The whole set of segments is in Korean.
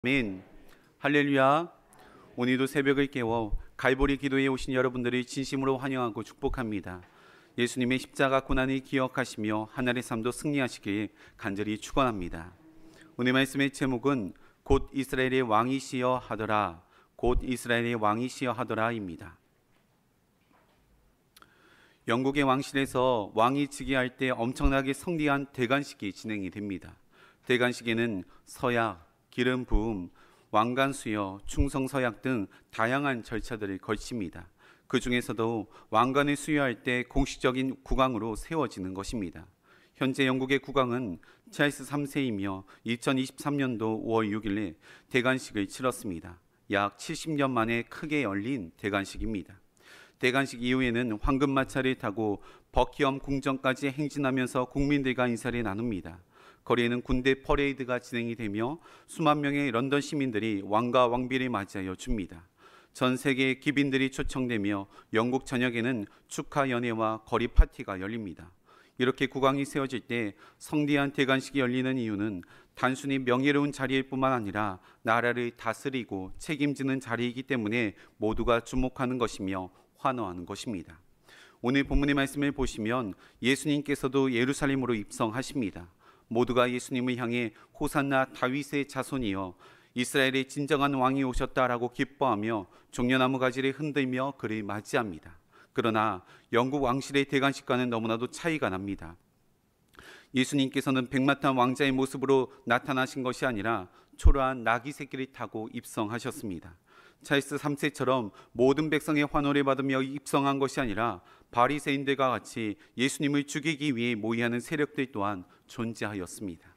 아멘. 할렐루야. 오늘도 새벽을 깨워 갈보리 기도에 오신 여러분들을 진심으로 환영하고 축복합니다. 예수님의 십자가 고난을 기억하시며 하늘의 삶도 승리하시길 간절히 축원합니다. 오늘 말씀의 제목은 곧 이스라엘의 왕이시여 하더라, 곧 이스라엘의 왕이시여 하더라입니다. 영국의 왕실에서 왕이 즉위할 때 엄청나게 성대한 대관식이 진행이 됩니다. 대관식에는 서약, 기름 부음, 왕관 수여, 충성 서약 등 다양한 절차들을 거칩니다. 그 중에서도 왕관을 수여할 때 공식적인 국왕으로 세워지는 것입니다. 현재 영국의 국왕은 찰스 3세이며 2023년도 5월 6일에 대관식을 치렀습니다. 약 70년 만에 크게 열린 대관식입니다. 대관식 이후에는 황금마차를 타고 버킹엄 궁전까지 행진하면서 국민들과 인사를 나눕니다. 거리에는 군대 퍼레이드가 진행이 되며 수만 명의 런던 시민들이 왕과 왕비를 맞이하여 줍니다. 전 세계의 기빈들이 초청되며 영국 전역에는 축하 연회와 거리 파티가 열립니다. 이렇게 국왕이 세워질 때 성대한 대관식이 열리는 이유는 단순히 명예로운 자리일 뿐만 아니라 나라를 다스리고 책임지는 자리이기 때문에 모두가 주목하는 것이며 환호하는 것입니다. 오늘 본문의 말씀을 보시면 예수님께서도 예루살렘으로 입성하십니다. 모두가 예수님을 향해 호산나 다윗의 자손이여 이스라엘의 진정한 왕이 오셨다라고 기뻐하며 종려나무 가지를 흔들며 그를 맞이합니다. 그러나 영국 왕실의 대관식과는 너무나도 차이가 납니다. 예수님께서는 백마탄 왕자의 모습으로 나타나신 것이 아니라 초라한 나귀 새끼를 타고 입성하셨습니다. 찰스 3세처럼 모든 백성의 환호를 받으며 입성한 것이 아니라 바리새인들과 같이 예수님을 죽이기 위해 모의하는 세력들 또한 존재하였습니다.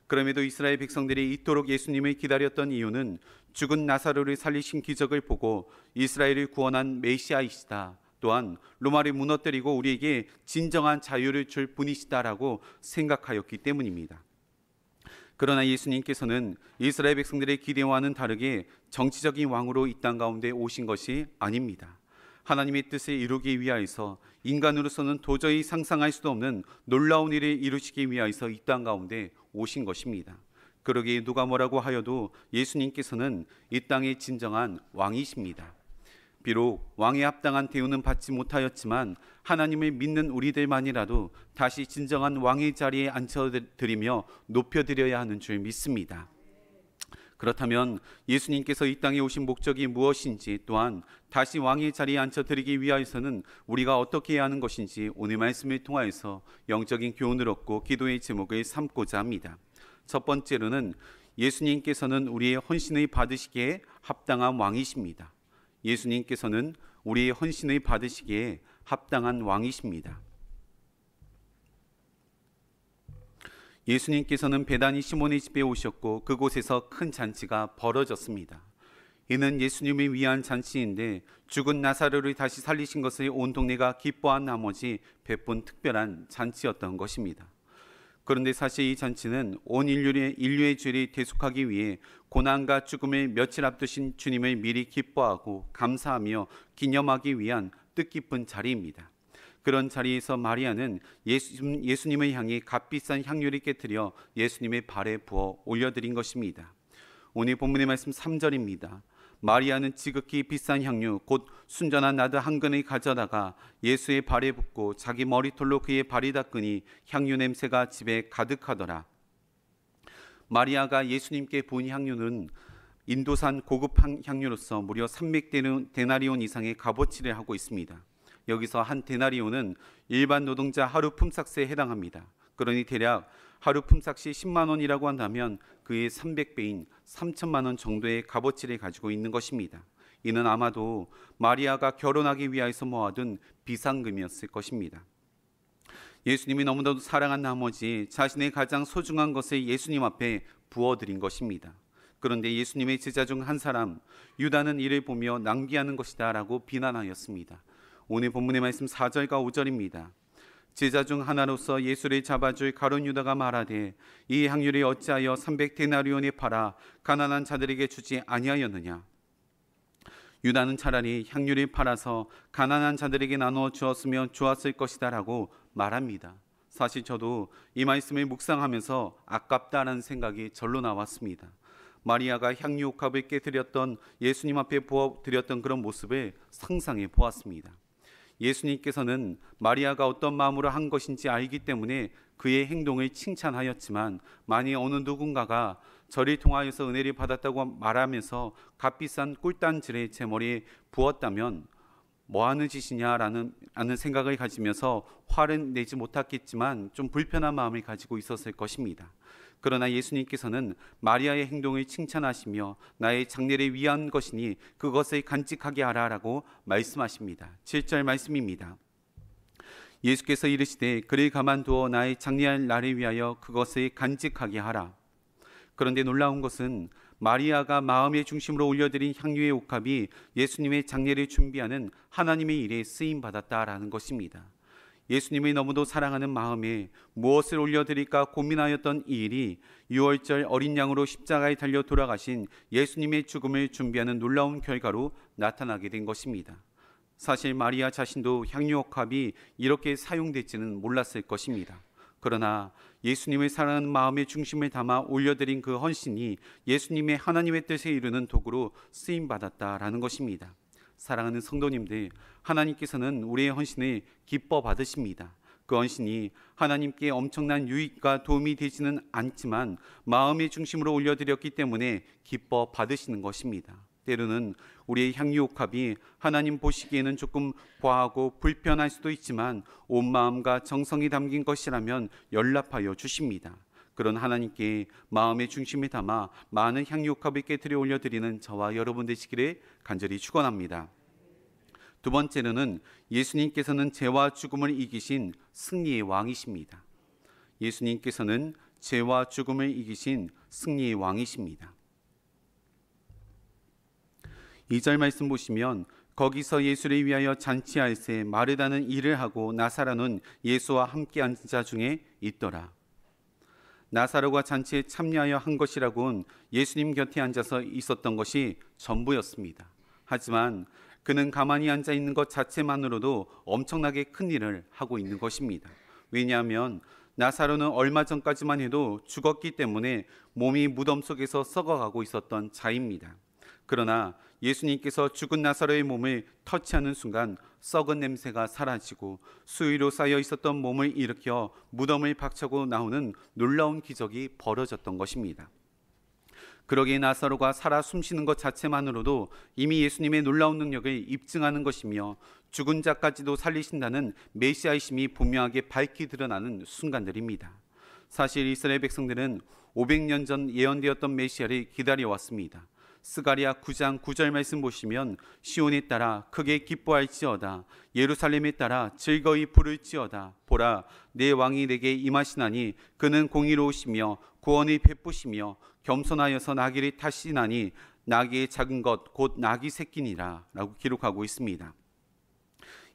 그럼에도 이스라엘 백성들이 이토록 예수님을 기다렸던 이유는 죽은 나사로를 살리신 기적을 보고 이스라엘을 구원한 메시아이시다, 또한 로마를 무너뜨리고 우리에게 진정한 자유를 줄 분이시다라고 생각하였기 때문입니다. 그러나 예수님께서는 이스라엘 백성들의 기대와는 다르게 정치적인 왕으로 이 땅 가운데 오신 것이 아닙니다. 하나님의 뜻을 이루기 위하여서 인간으로서는 도저히 상상할 수도 없는 놀라운 일을 이루시기 위하여서 이 땅 가운데 오신 것입니다. 그러기에 누가 뭐라고 하여도 예수님께서는 이 땅의 진정한 왕이십니다. 비록 왕에 합당한 대우는 받지 못하였지만 하나님을 믿는 우리들만이라도 다시 진정한 왕의 자리에 앉혀드리며 높여드려야 하는 줄 믿습니다. 그렇다면 예수님께서 이 땅에 오신 목적이 무엇인지, 또한 다시 왕의 자리에 앉혀드리기 위하여서는 우리가 어떻게 해야 하는 것인지 오늘 말씀을 통하여서 영적인 교훈을 얻고 기도의 제목을 삼고자 합니다. 첫 번째로는 예수님께서는 우리의 헌신을 받으시기에 합당한 왕이십니다. 예수님께서는 우리의 헌신을 받으시기에 합당한 왕이십니다. 예수님께서는 베다니 시몬의 집에 오셨고 그곳에서 큰 잔치가 벌어졌습니다. 이는 예수님을 위한 잔치인데 죽은 나사로를 다시 살리신 것을 온 동네가 기뻐한 나머지 베푼 특별한 잔치였던 것입니다. 그런데 사실 이 잔치는 온 인류의 죄를 대속하기 위해 고난과 죽음을 며칠 앞두신 주님을 미리 기뻐하고 감사하며 기념하기 위한 뜻깊은 자리입니다. 그런 자리에서 마리아는 예수님을 향해 값비싼 향유를 깨뜨려 예수님의 발에 부어 올려드린 것입니다. 오늘 본문의 말씀 3절입니다. 마리아는 지극히 비싼 향유 곧 순전한 나드 한 근을 가져다가 예수의 발에 붓고 자기 머리털로 그의 발이 닦으니 향유 냄새가 집에 가득하더라. 마리아가 예수님께 부은 향유는 인도산 고급 향유로서 무려 300데나리온 이상의 값어치를 하고 있습니다. 여기서 한 데나리온은 일반 노동자 하루 품삯에 해당합니다. 그러니 대략 하루 품삯이 10만 원이라고 한다면 그의 300배인 3천만 원 정도의 값어치를 가지고 있는 것입니다. 이는 아마도 마리아가 결혼하기 위하여서 모아둔 비상금이었을 것입니다. 예수님이 너무나도 사랑한 나머지 자신의 가장 소중한 것을 예수님 앞에 부어드린 것입니다. 그런데 예수님의 제자 중 한 사람 유다는 이를 보며 낭비하는 것이다 라고 비난하였습니다. 오늘 본문의 말씀 4절과 5절입니다. 제자 중 하나로서 예수를 잡아줄 가룟 유다가 말하되 이 향유를 어찌하여 300데나리온에 팔아 가난한 자들에게 주지 아니하였느냐. 유다는 차라리 향유를 팔아서 가난한 자들에게 나누어 주었으면 좋았을 것이다 라고 말합니다. 사실 저도 이 말씀을 묵상하면서 아깝다라는 생각이 절로 나왔습니다. 마리아가 향유옥합을 깨뜨렸던 예수님 앞에 부어드렸던 그런 모습을 상상해 보았습니다. 예수님께서는 마리아가 어떤 마음으로 한 것인지 알기 때문에 그의 행동을 칭찬하였지만, 만일 어느 누군가가 저를 통하여서 은혜를 받았다고 말하면서 값비싼 꿀단지를 제 머리에 부었다면 뭐 하는 짓이냐라는 생각을 가지면서 화를 내지 못했겠지만 좀 불편한 마음을 가지고 있었을 것입니다. 그러나 예수님께서는 마리아의 행동을 칭찬하시며 나의 장례를 위한 것이니 그것을 간직하게 하라라고 말씀하십니다. 7절 말씀입니다. 예수께서 이르시되 그를 가만두어 나의 장례할 날을 위하여 그것을 간직하게 하라. 그런데 놀라운 것은 마리아가 마음의 중심으로 올려드린 향유의 옥합이 예수님의 장례를 준비하는 하나님의 일에 쓰임받았다라는 것입니다. 예수님을 너무도 사랑하는 마음에 무엇을 올려드릴까 고민하였던 이 일이 6월절 어린 양으로 십자가에 달려 돌아가신 예수님의 죽음을 준비하는 놀라운 결과로 나타나게 된 것입니다. 사실 마리아 자신도 향유옥합이 이렇게 사용될지는 몰랐을 것입니다. 그러나 예수님을 사랑하는 마음의 중심을 담아 올려드린 그 헌신이 예수님의 하나님의 뜻에 이루는 도구로 쓰임받았다라는 것입니다. 사랑하는 성도님들, 하나님께서는 우리의 헌신을 기뻐 받으십니다. 그 헌신이 하나님께 엄청난 유익과 도움이 되지는 않지만 마음의 중심으로 올려드렸기 때문에 기뻐 받으시는 것입니다. 때로는 우리의 향유옥합이 하나님 보시기에는 조금 과하고 불편할 수도 있지만 온 마음과 정성이 담긴 것이라면 연락하여 주십니다. 그런 하나님께 마음의 중심에 담아 많은 향유옥합을 깨뜨려 올려드리는 저와 여러분 되시기를 간절히 축원합니다. 두 번째로는 예수님께서는 죄와 죽음을 이기신 승리의 왕이십니다. 예수님께서는 죄와 죽음을 이기신 승리의 왕이십니다. 2절 말씀 보시면 거기서 예수를 위하여 잔치할새 마르다는 일을 하고 나사로는 예수와 함께 앉은 자 중에 있더라. 나사로가 잔치에 참여하여 한 것이라고는 예수님 곁에 앉아서 있었던 것이 전부였습니다. 하지만 그는 가만히 앉아 있는 것 자체만으로도 엄청나게 큰 일을 하고 있는 것입니다. 왜냐하면 나사로는 얼마 전까지만 해도 죽었기 때문에 몸이 무덤 속에서 썩어가고 있었던 자입니다. 그러나 예수님께서 죽은 나사로의 몸을 터치하는 순간 썩은 냄새가 사라지고 수위로 쌓여 있었던 몸을 일으켜 무덤을 박차고 나오는 놀라운 기적이 벌어졌던 것입니다. 그러기에 나사로가 살아 숨쉬는 것 자체만으로도 이미 예수님의 놀라운 능력을 입증하는 것이며 죽은 자까지도 살리신다는 메시아이심이 분명하게 밝히 드러나는 순간들입니다. 사실 이스라엘 백성들은 500년 전 예언되었던 메시아를 기다려왔습니다. 스가랴 9장 9절 말씀 보시면 시온에 따라 크게 기뻐할지어다 예루살렘에 따라 즐거이 부를지어다 보라 내 왕이 내게 임하시나니 그는 공의로우시며 구원을 베푸시며 겸손하여서 나귀를 타시나니 나귀의 작은 것 곧 나귀 새끼니라 라고 기록하고 있습니다.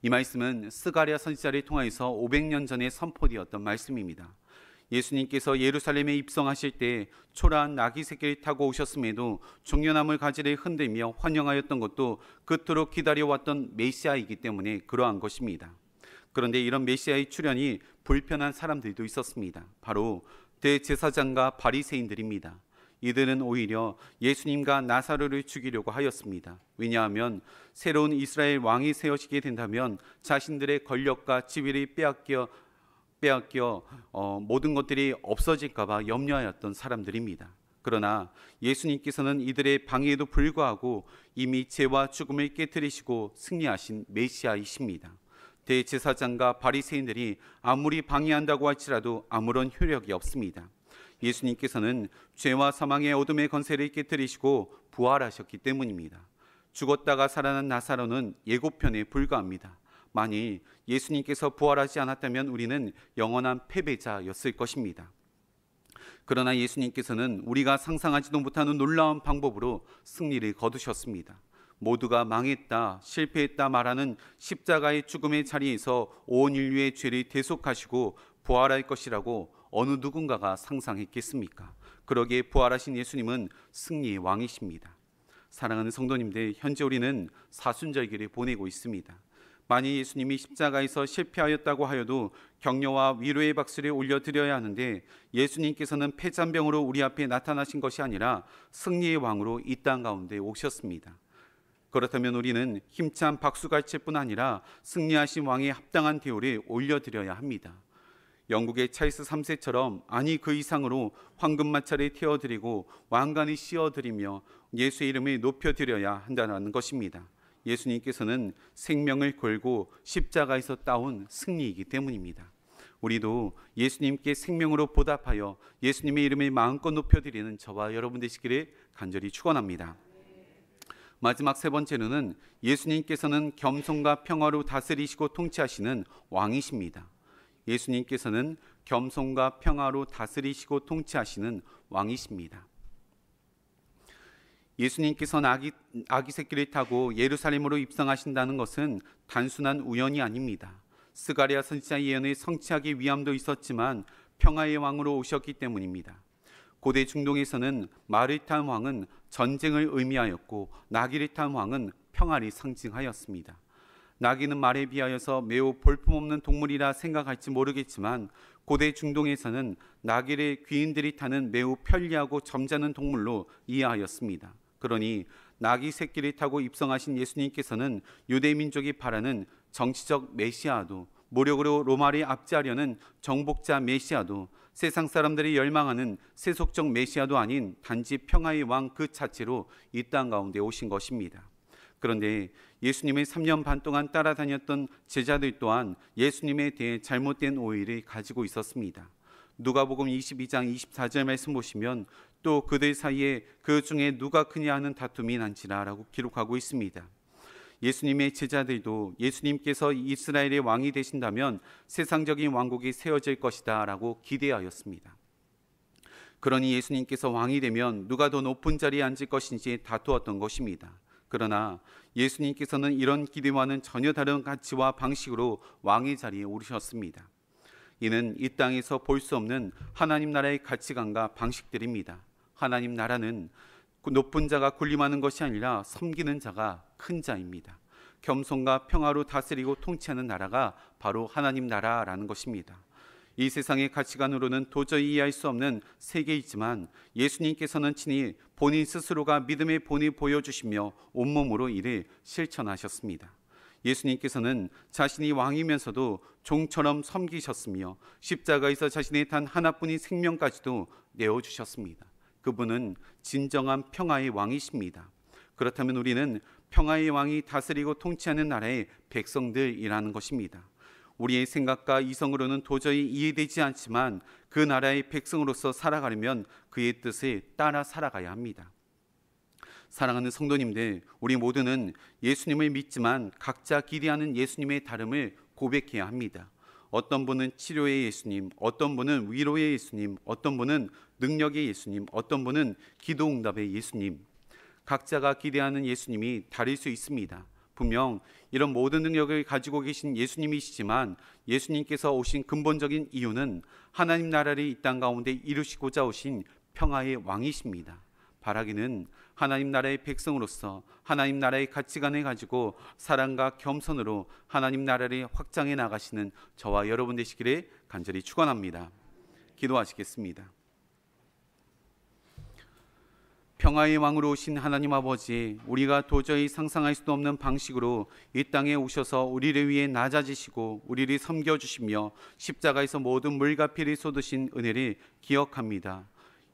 이 말씀은 스가랴 선지자를 통하여서 500년 전에 선포되었던 말씀입니다. 예수님께서 예루살렘에 입성하실 때 초라한 나귀 새끼를 타고 오셨음에도 종려나물 가지를 흔들며 환영하였던 것도 그토록 기다려왔던 메시아이기 때문에 그러한 것입니다. 그런데 이런 메시아의 출현이 불편한 사람들도 있었습니다. 바로 대제사장과 바리새인들입니다. 이들은 오히려 예수님과 나사로를 죽이려고 하였습니다. 왜냐하면 새로운 이스라엘 왕이 세워지게 된다면 자신들의 권력과 지위를 빼앗겨 모든 것들이 없어질까 봐 염려하였던 사람들입니다. 그러나 예수님께서는 이들의 방해에도 불구하고 이미 죄와 죽음을 깨뜨리시고 승리하신 메시아이십니다. 대제사장과 바리새인들이 아무리 방해한다고 할지라도 아무런 효력이 없습니다. 예수님께서는 죄와 사망의 어둠의 권세를 깨뜨리시고 부활하셨기 때문입니다. 죽었다가 살아난 나사로는 예고편에 불과합니다. 만일 예수님께서 부활하지 않았다면 우리는 영원한 패배자였을 것입니다. 그러나 예수님께서는 우리가 상상하지도 못하는 놀라운 방법으로 승리를 거두셨습니다. 모두가 망했다, 실패했다 말하는 십자가의 죽음의 자리에서 온 인류의 죄를 대속하시고 부활할 것이라고 어느 누군가가 상상했겠습니까? 그러기에 부활하신 예수님은 승리의 왕이십니다. 사랑하는 성도님들, 현재 우리는 사순절기를 보내고 있습니다. 만일 예수님이 십자가에서 실패하였다고 하여도 격려와 위로의 박수를 올려드려야 하는데 예수님께서는 패잔병으로 우리 앞에 나타나신 것이 아니라 승리의 왕으로 이 땅 가운데 오셨습니다. 그렇다면 우리는 힘찬 박수가 칠 뿐 아니라 승리하신 왕에 합당한 대우를 올려드려야 합니다. 영국의 찰스 3세처럼 아니 그 이상으로 황금마차를 태워드리고 왕관을 씌워드리며 예수의 이름을 높여드려야 한다는 것입니다. 예수님께서는 생명을 걸고 십자가에서 따온 승리이기 때문입니다. 우리도 예수님께 생명으로 보답하여 예수님의 이름을 마음껏 높여드리는 저와 여러분 되시기를 간절히 축원합니다. 마지막 세 번째로는 예수님께서는 겸손과 평화로 다스리시고 통치하시는 왕이십니다. 예수님께서는 겸손과 평화로 다스리시고 통치하시는 왕이십니다. 예수님께서는 아기 새끼를 타고 예루살렘으로 입성하신다는 것은 단순한 우연이 아닙니다. 스가랴 선지자 예언을 성취하기 위함도 있었지만 평화의 왕으로 오셨기 때문입니다. 고대 중동에서는 말을 탄 왕은 전쟁을 의미하였고 나귀를 탄 왕은 평화를 상징하였습니다. 나귀는 말에 비하여서 매우 볼품없는 동물이라 생각할지 모르겠지만 고대 중동에서는 나귀를 귀인들이 타는 매우 편리하고 점잖은 동물로 이해하였습니다. 그러니 나귀 새끼를 타고 입성하신 예수님께서는 유대 민족이 바라는 정치적 메시아도, 모력으로 로마를 압제하려는 정복자 메시아도, 세상 사람들이 열망하는 세속적 메시아도 아닌 단지 평화의 왕 그 자체로 이 땅 가운데 오신 것입니다. 그런데 예수님의 3년 반 동안 따라다녔던 제자들 또한 예수님에 대해 잘못된 오해를 가지고 있었습니다. 누가복음 22장 24절 말씀 보시면 또 그들 사이에 그 중에 누가 크냐 하는 다툼이 난지라 라고 기록하고 있습니다. 예수님의 제자들도 예수님께서 이스라엘의 왕이 되신다면 세상적인 왕국이 세워질 것이다 라고 기대하였습니다. 그러니 예수님께서 왕이 되면 누가 더 높은 자리에 앉을 것인지 다투었던 것입니다. 그러나 예수님께서는 이런 기대와는 전혀 다른 가치와 방식으로 왕의 자리에 오르셨습니다. 이는 이 땅에서 볼 수 없는 하나님 나라의 가치관과 방식들입니다. 하나님 나라는 높은 자가 군림하는 것이 아니라 섬기는 자가 큰 자입니다. 겸손과 평화로 다스리고 통치하는 나라가 바로 하나님 나라라는 것입니다. 이 세상의 가치관으로는 도저히 이해할 수 없는 세계이지만 예수님께서는 친히 본인 스스로가 믿음의 본을 보여주시며 온몸으로 이를 실천하셨습니다. 예수님께서는 자신이 왕이면서도 종처럼 섬기셨으며 십자가에서 자신의 단 하나뿐인 생명까지도 내어주셨습니다. 그분은 진정한 평화의 왕이십니다. 그렇다면 우리는 평화의 왕이 다스리고 통치하는 나라의 백성들이라는 것입니다. 우리의 생각과 이성으로는 도저히 이해되지 않지만 그 나라의 백성으로서 살아가려면 그의 뜻을 따라 살아가야 합니다. 사랑하는 성도님들, 우리 모두는 예수님을 믿지만 각자 기대하는 예수님의 다름을 고백해야 합니다. 어떤 분은 치료의 예수님, 어떤 분은 위로의 예수님, 어떤 분은 능력의 예수님, 어떤 분은 기도 응답의 예수님. 각자가 기대하는 예수님이 다를 수 있습니다. 분명 이런 모든 능력을 가지고 계신 예수님이시지만 예수님께서 오신 근본적인 이유는 하나님 나라를 이 땅 가운데 이루시고자 오신 평화의 왕이십니다. 바라기는 하나님 나라의 백성으로서 하나님 나라의 가치관을 가지고 사랑과 겸손으로 하나님 나라를 확장해 나가시는 저와 여러분 되시기를 간절히 축원합니다. 기도하시겠습니다. 평화의 왕으로 오신 하나님 아버지, 우리가 도저히 상상할 수도 없는 방식으로 이 땅에 오셔서 우리를 위해 낮아지시고 우리를 섬겨주시며 십자가에서 모든 물과 피를 쏟으신 은혜를 기억합니다.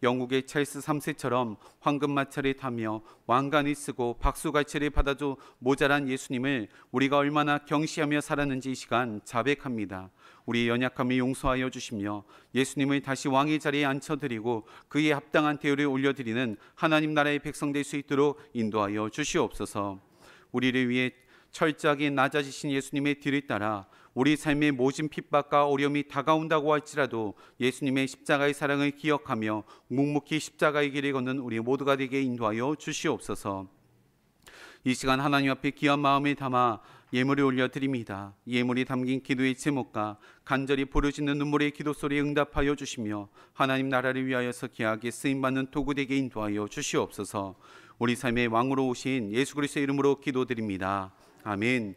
영국의 찰스 3세처럼 황금마차를 타며 왕관을 쓰고 박수갈채를 받아도 모자란 예수님을 우리가 얼마나 경시하며 살았는지 이 시간 자백합니다. 우리의 연약함을 용서하여 주시며 예수님을 다시 왕의 자리에 앉혀드리고 그에 합당한 대우를 올려드리는 하나님 나라의 백성 될 수 있도록 인도하여 주시옵소서. 우리를 위해 철저하게 낮아지신 예수님의 뒤를 따라 우리 삶의 모진 핍박과 어려움이 다가온다고 할지라도 예수님의 십자가의 사랑을 기억하며 묵묵히 십자가의 길을 걷는 우리 모두가 되게 인도하여 주시옵소서. 이 시간 하나님 앞에 귀한 마음을 담아 예물을 올려드립니다. 예물이 담긴 기도의 제목과 간절히 부르짖는 눈물의 기도 소리에 응답하여 주시며 하나님 나라를 위하여서 귀하게 쓰임받는 도구 되게 인도하여 주시옵소서. 우리 삶의 왕으로 오신 예수 그리스도의 이름으로 기도드립니다. 아멘.